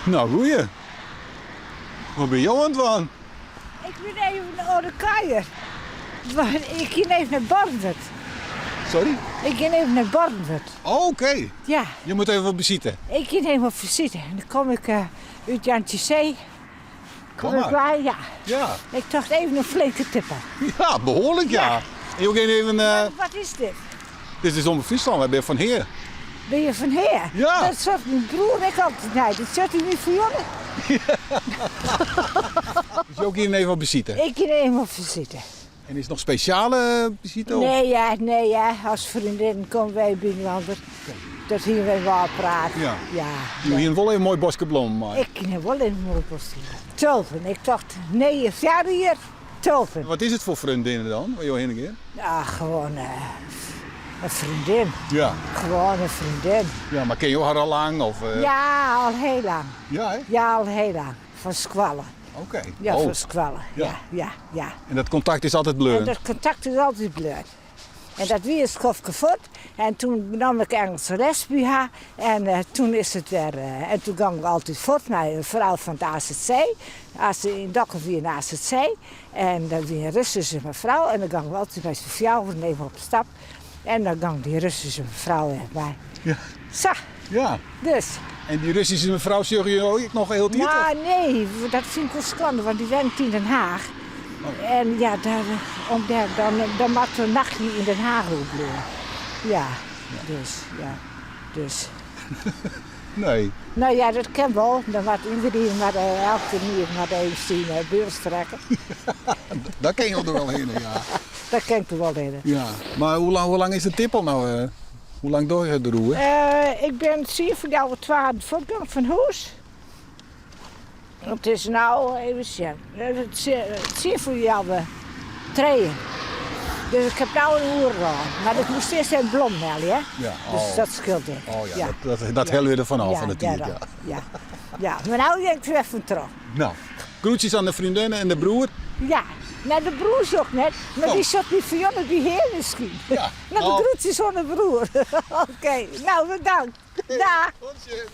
Nou, goeie. Waar ben je aan het doen? Ik ben even naar de kuier. Ik ging even naar Bornwerd. Sorry? Ik ging even naar Bornwerd. Oh, oké. Ja, Je moet even wat bezitten. ik ging even op visite. En dan kom ik uit Jantje Zee. Kom ik maar. bij, ja. Ja. Ik dacht even een flinke tipper. Ja, behoorlijk ja. En je ook even... Wat is dit? Dit is Omroep Friesland, wij zijn van Heer. Ben je van Heer? Ja. Dat soort mijn broer en ik altijd. Nee, dat zat hij niet voor jullie. Dus je ook hier even wat bezitten. Ik ging even op visite. En is er nog speciale visite? Of? Nee, ja. Als vriendin komen wij binnenlander. Dat hier wij wel praten. Ja. Ja. Je hier wel een mooi bosje bloemen maar. Ik heb wel in een mooi bosje. Tulpen. Ik dacht, 9 jaar hier. Tulpen. Wat is het voor vriendinnen dan, waar je heen keer? Ja, gewoon een vriendin. Ja. Gewoon een vriendin. Ja, maar ken je haar al lang? Of, Ja, al heel lang. Ja, hè? Ja, al heel lang. Van squallen. Oké. Ja, Oh. van squallen. Ja. Ja. En dat contact is altijd En bleun. dat contact is altijd blurred. En dat weer is kofkevot. En toen nam ik Engelse les bij haar. En toen is het weer... en toen ging ik altijd voort naar een vrouw van het AZC. Als ze in Dokkum weer naar AZC. En dan weer een Russische mevrouw. En dan ging we altijd bij Sofia even op stap. En dan ging die Russische mevrouw erbij. Ja. Zo, Ja. dus. En die Russische mevrouw zeg je ook nog heel tijd? Nou, nee, dat vind ik wel schande, want die werkt in Den Haag. En ja, dan maakt een nachtje in Den Haag ook blijven. Ja, dus. Nee. Nou ja, dat kan wel. Dan wordt iedereen maar elke keer maar eens zien beurs trekken. Daar ken je ook nog wel heen, ja. Dat kan ik er wel in. Ja. Maar hoe lang is de tippel nou? Hoe lang door je de roe? Ik ben zeer voor jou 12 voorgang van huis. Het is nou, even zien, het zeer voor jou 3. Dus ik heb nou een uur aan. Maar ik moest eerst een blom halen, hè? Ja. Dus dat scheelt ik. Oh ja, dat hellen we er vanaf van het dier. Ja, maar nou denk ik weer van terug. Nou, groetjes aan de vriendinnen en de broer. Ja, nou de broer is ook net, maar Oh. die zat niet voor jou, die heer misschien. Ja. Nou, de groetjes van de broer. Oké, nou bedankt. Dag. Goedje.